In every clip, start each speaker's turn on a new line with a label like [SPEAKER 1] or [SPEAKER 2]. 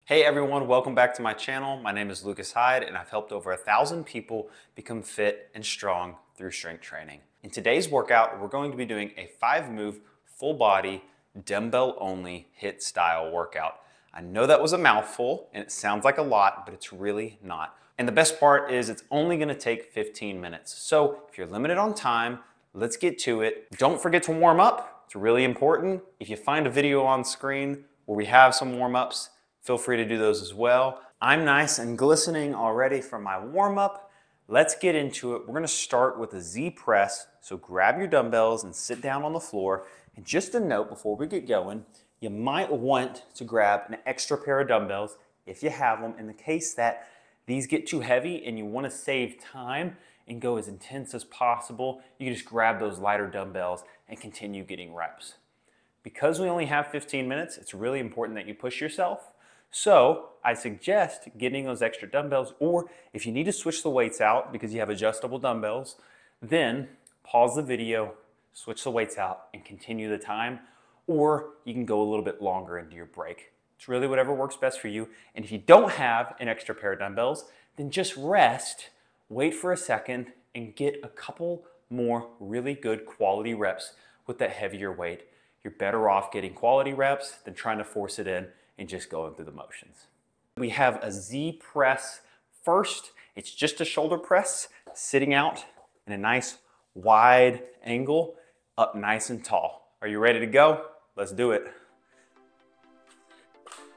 [SPEAKER 1] Hey everyone, welcome back to my channel. My name is Lucas Hyde and I've helped over 1,000 people become fit and strong through strength training. In today's workout, we're going to be doing a 5-move, full body, dumbbell only HIIT style workout. I know that was a mouthful and it sounds like a lot, but it's really not. And the best part is it's only gonna take 15 minutes. So if you're limited on time, let's get to it. Don't forget to warm up. It's really important. If you find a video on screen where we have some warm-ups, feel free to do those as well. I'm nice and glistening already from my warm-up. Let's get into it. We're gonna start with a Z press. So grab your dumbbells and sit down on the floor. And just a note before we get going, you might want to grab an extra pair of dumbbells if you have them, in the case that these get too heavy and you wanna save time and go as intense as possible. You can just grab those lighter dumbbells and continue getting reps. Because we only have 15 minutes, it's really important that you push yourself. So I suggest getting those extra dumbbells, or if you need to switch the weights out because you have adjustable dumbbells, then pause the video, switch the weights out and continue the time, or you can go a little bit longer into your break. It's really whatever works best for you. And if you don't have an extra pair of dumbbells, then just rest, wait for a second and get a couple more really good quality reps with that heavier weight. You're better off getting quality reps than trying to force it in and just going through the motions. We have a Z press first. It's just a shoulder press, sitting out in a nice wide angle, up nice and tall. Are you ready to go? Let's do it.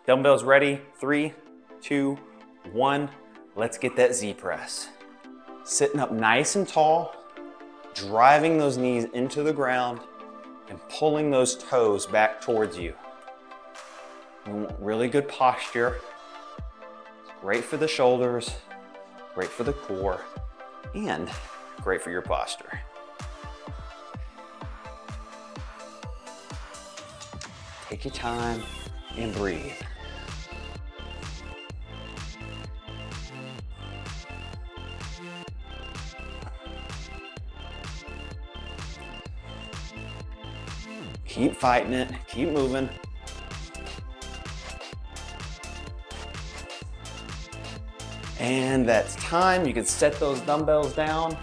[SPEAKER 1] Dumbbells ready, 3, 2, 1. Let's get that Z press. Sitting up nice and tall, driving those knees into the ground and pulling those toes back towards you. We want really good posture. It's great for the shoulders, great for the core, and great for your posture. Take your time and breathe. Keep fighting it, keep moving. And that's time. You can set those dumbbells down.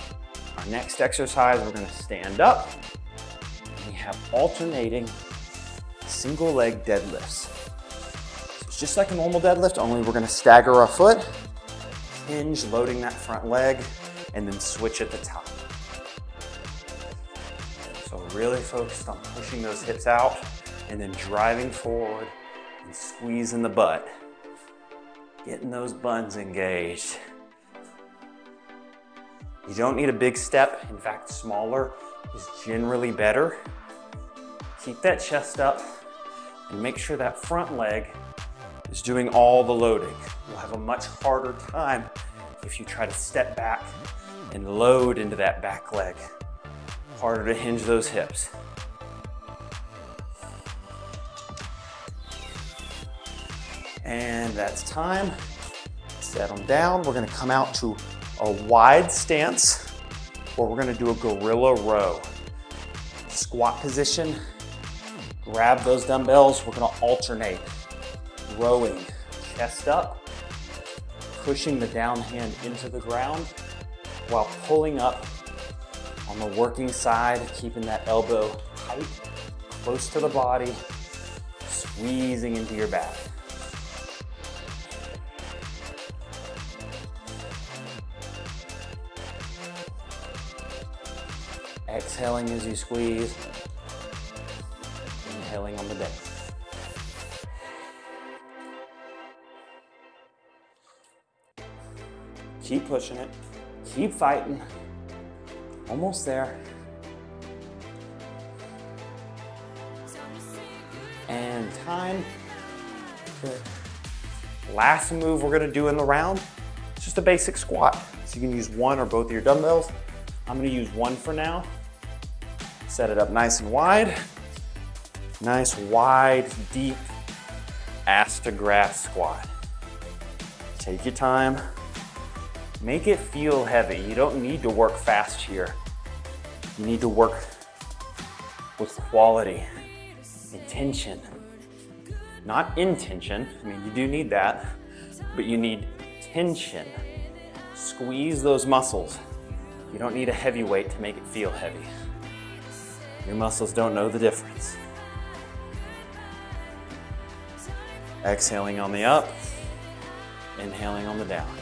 [SPEAKER 1] Our next exercise, we're gonna stand up. We have alternating single leg deadlifts. So it's just like a normal deadlift, only we're gonna stagger our foot, hinge, loading that front leg, and then switch at the top. So really focused on pushing those hips out and then driving forward and squeezing the butt. Getting those buns engaged. You don't need a big step. In fact, smaller is generally better. Keep that chest up and make sure that front leg is doing all the loading. You'll have a much harder time if you try to step back and load into that back leg. Harder to hinge those hips. And that's time. Set them down. We're gonna come out to a wide stance, or we're gonna do a gorilla row. Squat position, grab those dumbbells. We're gonna alternate. Rowing, chest up, pushing the down hand into the ground while pulling up on the working side, keeping that elbow tight, close to the body, squeezing into your back. Exhaling as you squeeze, inhaling on the day. Keep pushing it, keep fighting, almost there. And time. Good. Last move we're gonna do in the round, it's just a basic squat. So you can use one or both of your dumbbells. I'm gonna use one for now. Set it up nice and wide. Nice, wide, deep ass to grass squat. Take your time. Make it feel heavy. You don't need to work fast here. You need to work with quality, intention, not intention. I mean, you do need that, but you need tension. Squeeze those muscles. You don't need a heavy weight to make it feel heavy. Your muscles don't know the difference. Exhaling on the up, inhaling on the down.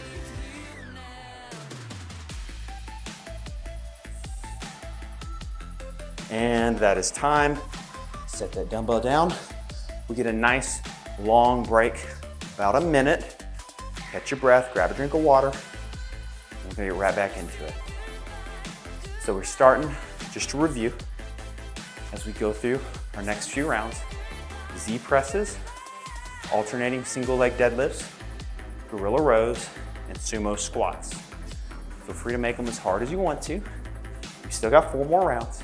[SPEAKER 1] And that is time. Set that dumbbell down. We get a nice long break, about a minute. Catch your breath, grab a drink of water. We're gonna get right back into it. So we're starting, just to review, as we go through our next few rounds, Z presses, alternating single leg deadlifts, gorilla rows, and sumo squats. Feel free to make them as hard as you want to. We still got 4 more rounds, so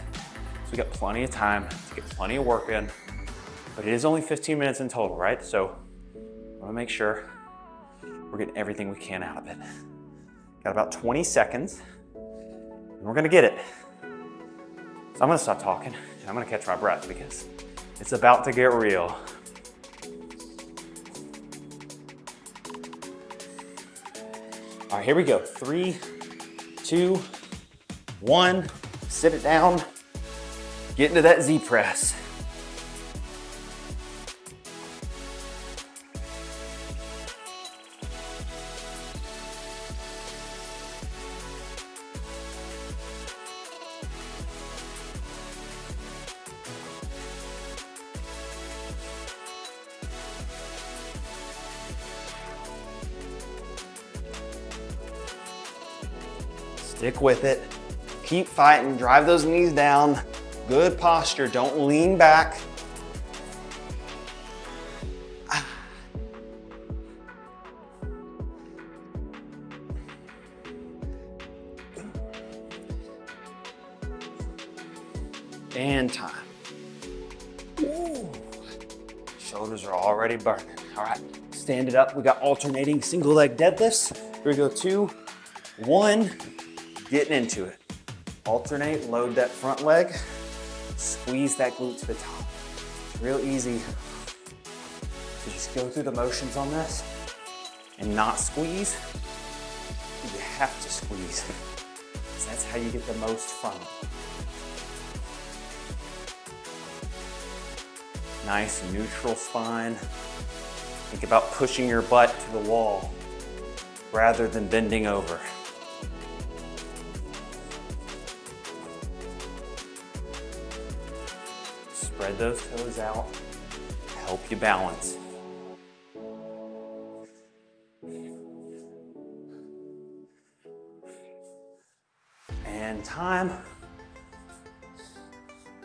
[SPEAKER 1] we got plenty of time to get plenty of work in, but it is only 15 minutes in total, right? So I wanna make sure we're getting everything we can out of it. Got about 20 seconds, and we're gonna get it. So I'm gonna stop talking, and I'm gonna catch my breath because it's about to get real. All right, here we go. 3, 2, 1. Sit it down. Get into that Z press. Stick with it. Keep fighting, drive those knees down. Good posture, don't lean back. And time. Ooh. Shoulders are already burning. All right, stand it up. We got alternating single leg deadlifts. Here we go, 2, 1. Getting into it. Alternate, load that front leg, squeeze that glute to the top. It's real easy to just go through the motions on this and not squeeze. You have to squeeze. That's how you get the most from it. Nice neutral spine. Think about pushing your butt to the wall rather than bending over. Spread those toes out, help you balance. And time.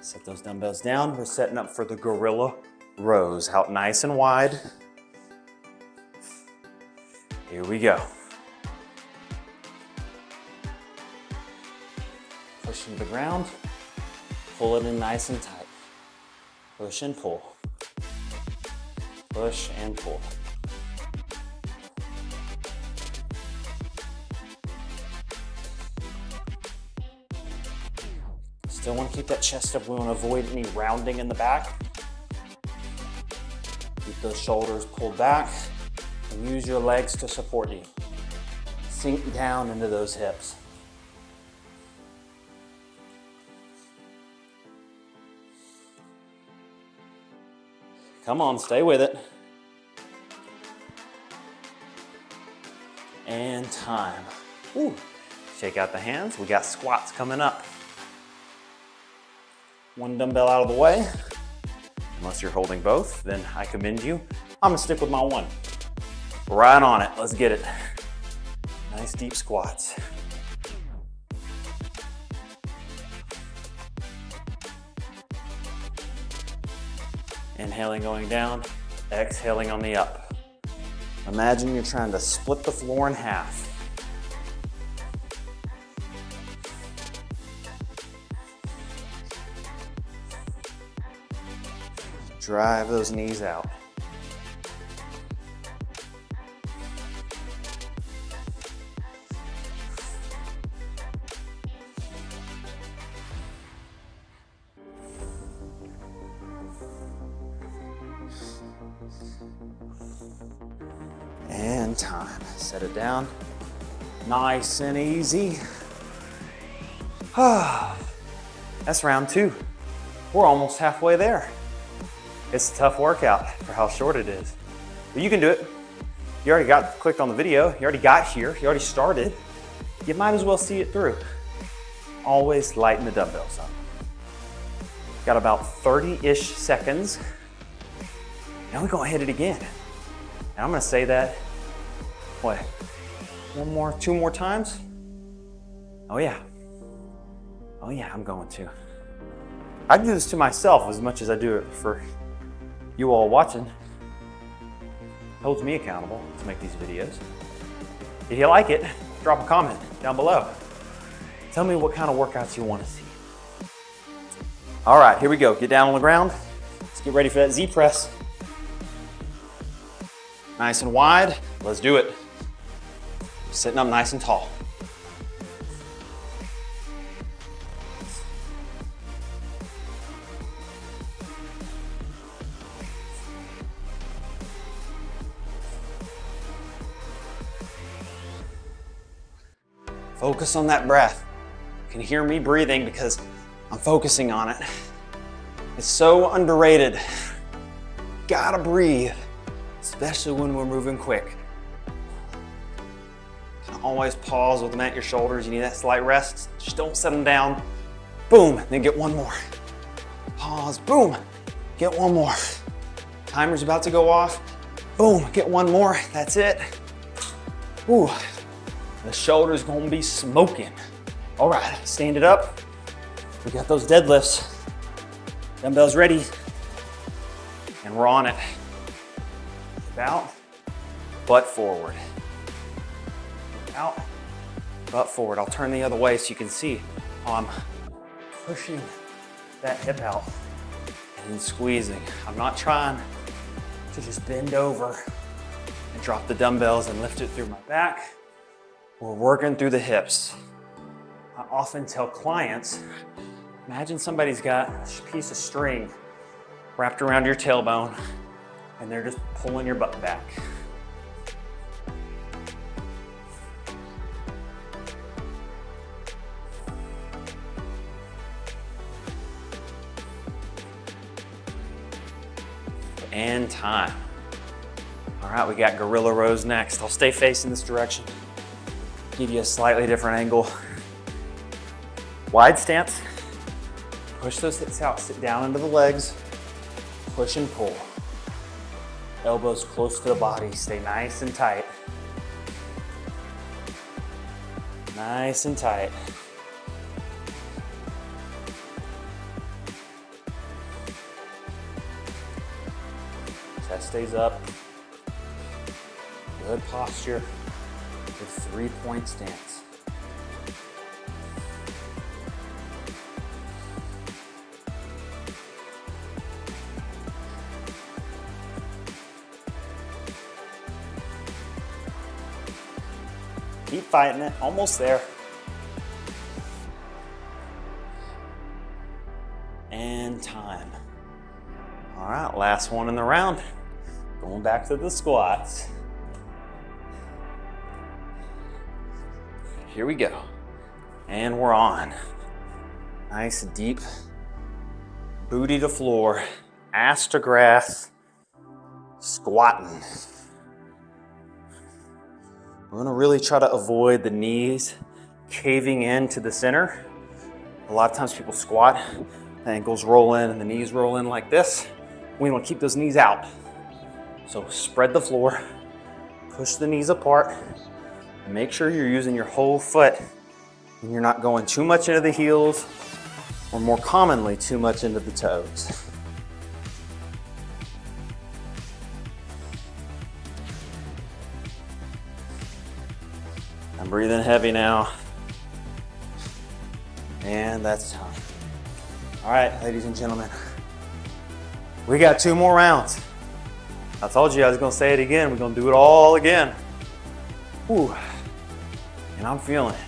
[SPEAKER 1] Set those dumbbells down. We're setting up for the gorilla rows. Out nice and wide. Here we go. Pushing to the ground, pull it in nice and tight. Push and pull. Push and pull. Still want to keep that chest up. We want to avoid any rounding in the back. Keep those shoulders pulled back and use your legs to support you. Sink down into those hips. Come on, stay with it. And time. Ooh. Shake out the hands. We got squats coming up. One dumbbell out of the way. Unless you're holding both, then I commend you. I'm gonna stick with my one. Right on it, let's get it. Nice deep squats. Inhaling going down, exhaling on the up. Imagine you're trying to split the floor in half. Drive those knees out. and time. Set it down. Nice and easy. That's round 2. We're almost halfway there. It's a tough workout for how short it is. But you can do it. You already clicked on the video. You already got here. You already started. You might as well see it through. Always lighten the dumbbells up. Got about 30-ish seconds. Now we're gonna hit it again. And I'm gonna say that, what, 2 more times? Oh yeah, I'm going to. I do this to myself as much as I do it for you all watching. Holds me accountable to make these videos. If you like it, drop a comment down below. Tell me what kind of workouts you want to see. All right, here we go. Get down on the ground. Let's get ready for that Z press. Nice and wide. Let's do it. Sitting up nice and tall. Focus on that breath. You can hear me breathing because I'm focusing on it. It's so underrated. Gotta breathe, especially when we're moving quick. You can always pause with them at your shoulders. You need that slight rest. Just don't set them down. Boom, then get one more. Pause, boom, get one more. Timer's about to go off. Boom, get one more, that's it. Ooh. The shoulder's gonna be smoking. All right, stand it up. We got those deadlifts. Dumbbells ready. And we're on it. Hip out, butt forward. Hip out, butt forward. I'll turn the other way so you can see how I'm pushing that hip out and squeezing. I'm not trying to just bend over and drop the dumbbells and lift it through my back. We're working through the hips. I often tell clients, imagine somebody's got a piece of string wrapped around your tailbone and they're just pulling your butt back. And time. All right, we got gorilla rows next. I'll stay facing this direction. Give you a slightly different angle. Wide stance. Push those hips out, sit down into the legs. Push and pull. Elbows close to the body, stay nice and tight. Nice and tight. Chest stays up. Good posture. With 3-point stance. Keep fighting it, almost there. And time. All right, last one in the round. Going back to the squats. Here we go. And we're on. Nice deep booty to floor, ass to grass, squatting. We're gonna really try to avoid the knees caving into the center. A lot of times people squat, the ankles roll in and the knees roll in like this. We wanna keep those knees out. So spread the floor, push the knees apart, and make sure you're using your whole foot and you're not going too much into the heels or more commonly too much into the toes. I'm breathing heavy now. And that's time. All right, ladies and gentlemen, we got 2 more rounds. I told you I was gonna say it again. We're gonna do it all again. Whew. And I'm feeling it.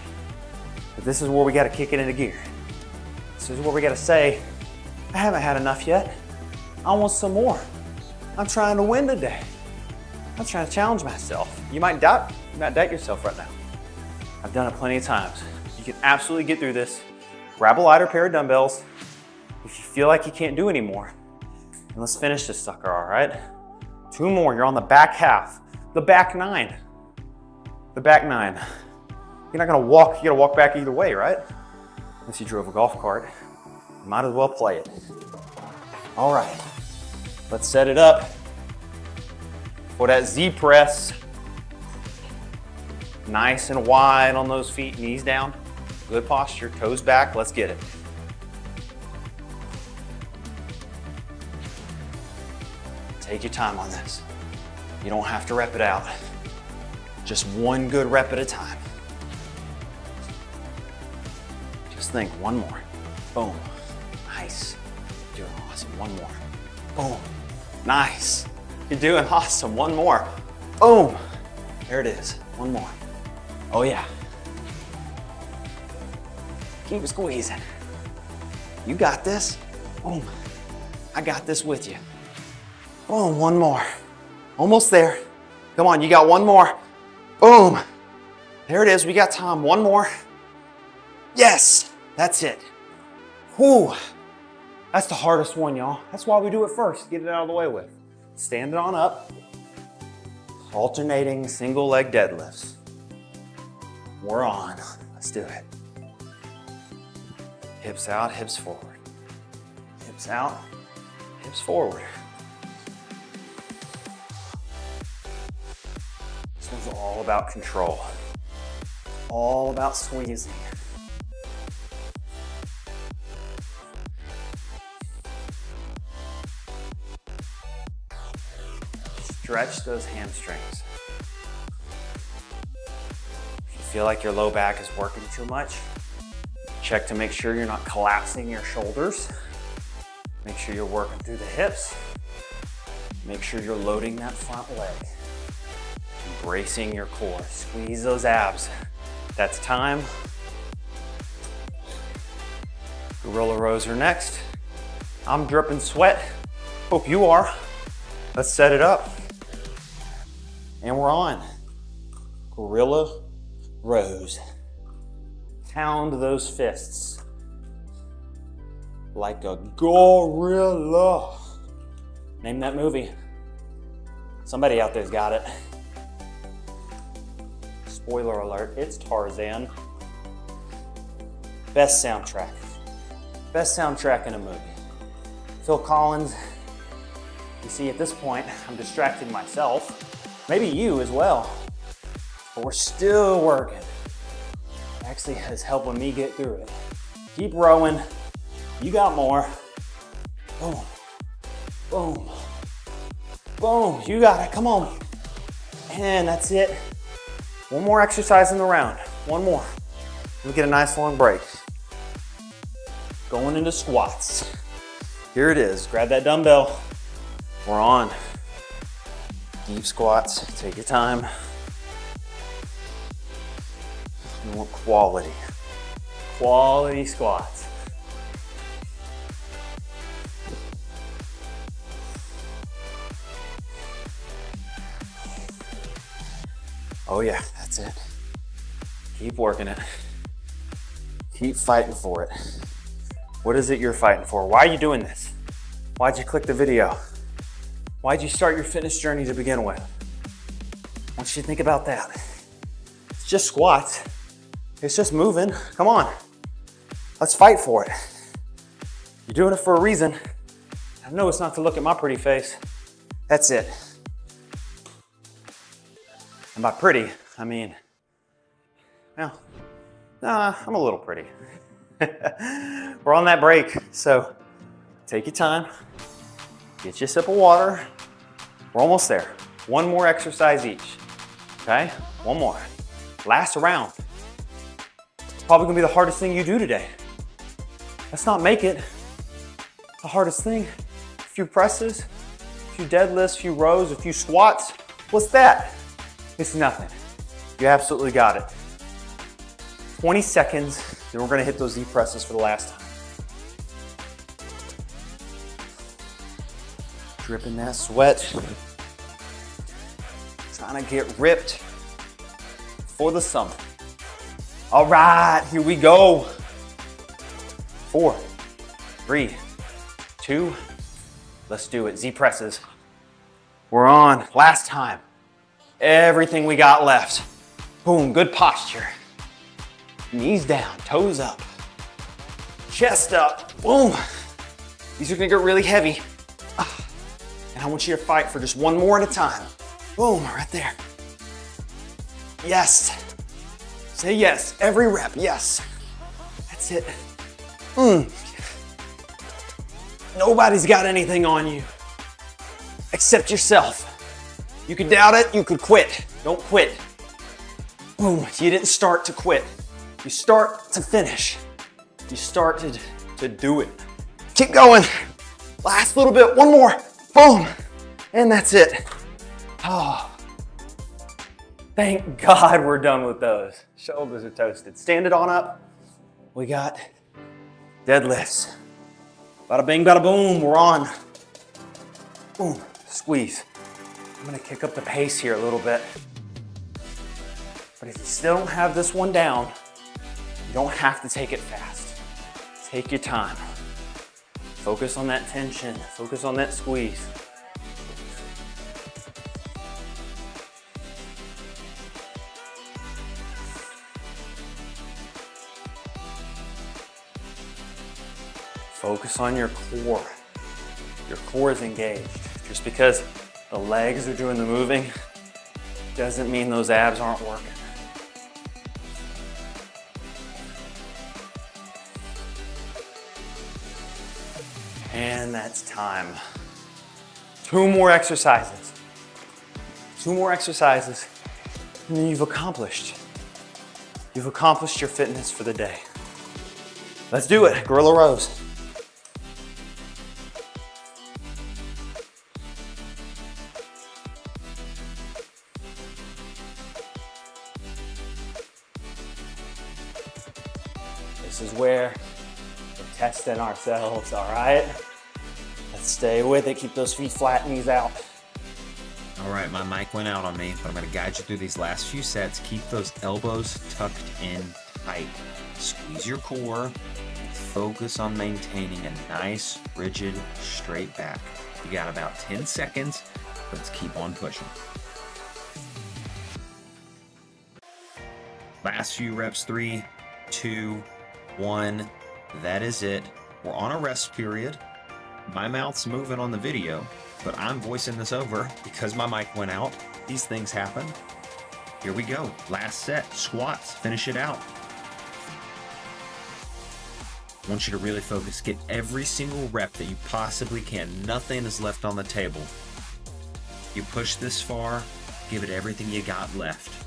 [SPEAKER 1] But this is where we gotta kick it into gear. This is where we gotta say, I haven't had enough yet. I want some more. I'm trying to win today. I'm trying to challenge myself. You might doubt yourself right now. I've done it plenty of times. You can absolutely get through this. Grab a lighter pair of dumbbells. If you feel like you can't do anymore, and let's finish this sucker, all right? 2 more, you're on the back half. The back 9. The back 9. You're not gonna walk, you gotta walk back either way, right? Unless you drove a golf cart, you might as well play it. All right, let's set it up for that Z press. Nice and wide on those feet, knees down. Good posture, toes back, let's get it. Take your time on this. You don't have to rep it out. Just one good rep at a time. Just think, one more. Boom. Nice. You're doing awesome. One more. Boom. Nice. You're doing awesome. One more. Boom. There it is. One more. Oh yeah. Keep squeezing. You got this. Boom. I got this with you. Boom. One more. Almost there. Come on, you got one more. Boom. There it is. We got time. One more. Yes. That's it. Whew. That's the hardest one, y'all. That's why we do it first. Get it out of the way with. Stand it on up. Alternating single leg deadlifts. We're on. Let's do it. Hips out, hips forward. Hips out, hips forward. This one's all about control. All about squeezing. Stretch those hamstrings. If you feel like your low back is working too much, check to make sure you're not collapsing your shoulders. Make sure you're working through the hips. Make sure you're loading that front leg. Bracing your core. Squeeze those abs. That's time. Gorilla rows are next. I'm dripping sweat. Hope you are. Let's set it up. And we're on. Gorilla rows. Pound those fists like a gorilla. Name that movie. Somebody out there's got it. Spoiler alert, it's Tarzan. Best soundtrack. Best soundtrack in a movie. Phil Collins. You see, at this point, I'm distracting myself. Maybe you as well. But we're still working. Actually, is helping me get through it. Keep rowing. You got more. Boom. Boom. Boom. You got it. Come on. And that's it. One more exercise in the round. One more. We'll get a nice long break. Going into squats. Here it is. Grab that dumbbell. We're on. Deep squats. Take your time. You want quality. Quality squats. Oh yeah, that's it. Keep working it. Keep fighting for it. What is it you're fighting for? Why are you doing this? Why'd you click the video? Why'd you start your fitness journey to begin with? I want you to think about that. It's just squats. It's just moving. Come on. Let's fight for it. You're doing it for a reason. I know it's not to look at my pretty face. That's it. And by pretty, I mean, well, nah, I'm a little pretty. We're on that break, so take your time. Get you a sip of water. We're almost there. One more exercise each, okay? One more. Last round. Probably gonna be the hardest thing you do today. Let's not make it the hardest thing. A few presses, a few deadlifts, a few rows, a few squats. What's that? It's nothing. You absolutely got it. 20 seconds, then we're gonna hit those Z presses for the last time. Dripping that sweat. Trying to get ripped for the summer. All right, here we go. 4, 3, 2, let's do it. Z presses. We're on. Last time. Everything we got left. Boom, good posture. Knees down, toes up. Chest up, boom. These are gonna get really heavy. And I want you to fight for just one more at a time. Boom, right there. Yes. Say yes, every rep, yes. That's it. Nobody's got anything on you except yourself. You could doubt it, you could quit. Don't quit. Boom, you didn't start to quit. You start to finish. You started to do it. Keep going. Last little bit, one more. Boom, and that's it. Oh, thank God we're done with those. Shoulders are toasted. Stand it on up. We got deadlifts. Bada bing, bada boom, we're on. Boom, squeeze. I'm gonna kick up the pace here a little bit. But if you still don't have this one down, you don't have to take it fast. Take your time. Focus on that tension, focus on that squeeze. Focus on your core. Your core is engaged. Just because the legs are doing the moving doesn't mean those abs aren't working. And that's time. 2 more exercises. 2 more exercises, and then you've accomplished. You've accomplished your fitness for the day. Let's do it, gorilla rows. This is where we're testing ourselves, all right? Let's stay with it, keep those feet flat, knees out.
[SPEAKER 2] All right, my mic went out on me, but I'm gonna guide you through these last few sets. Keep those elbows tucked in tight. Squeeze your core. Focus on maintaining a nice, rigid, straight back. You got about 10 seconds. Let's keep on pushing. Last few reps, 3, 2, 1. That is it. We're on a rest period. My mouth's moving on the video, but I'm voicing this over because my mic went out. These things happen. Here we go. Last set, squats. Finish it out. I want you to really focus. Get every single rep that you possibly can. Nothing is left on the table. You push this far, give it everything you got left.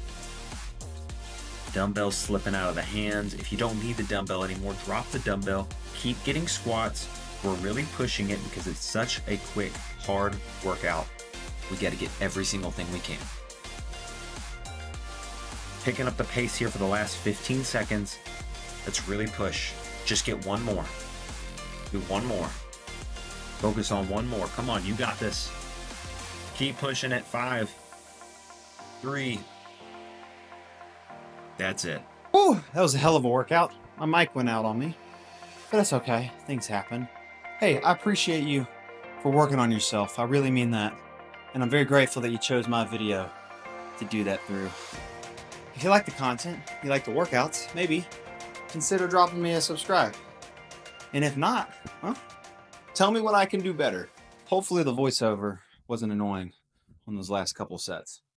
[SPEAKER 2] Dumbbells slipping out of the hands. If you don't need the dumbbell anymore, drop the dumbbell. Keep getting squats. We're really pushing it because it's such a quick, hard workout. We got to get every single thing we can. Picking up the pace here for the last 15 seconds. Let's really push. Just get one more. Do one more. Focus on one more. Come on, you got this. Keep pushing at 5, 3. That's it.
[SPEAKER 3] Whew, that was a hell of a workout. My mic went out on me, but that's okay. Things happen. Hey, I appreciate you for working on yourself. I really mean that. And I'm very grateful that you chose my video to do that through. If you like the content, you like the workouts, maybe consider dropping me a subscribe. And if not, well, tell me what I can do better. Hopefully the voiceover wasn't annoying on those last couple sets.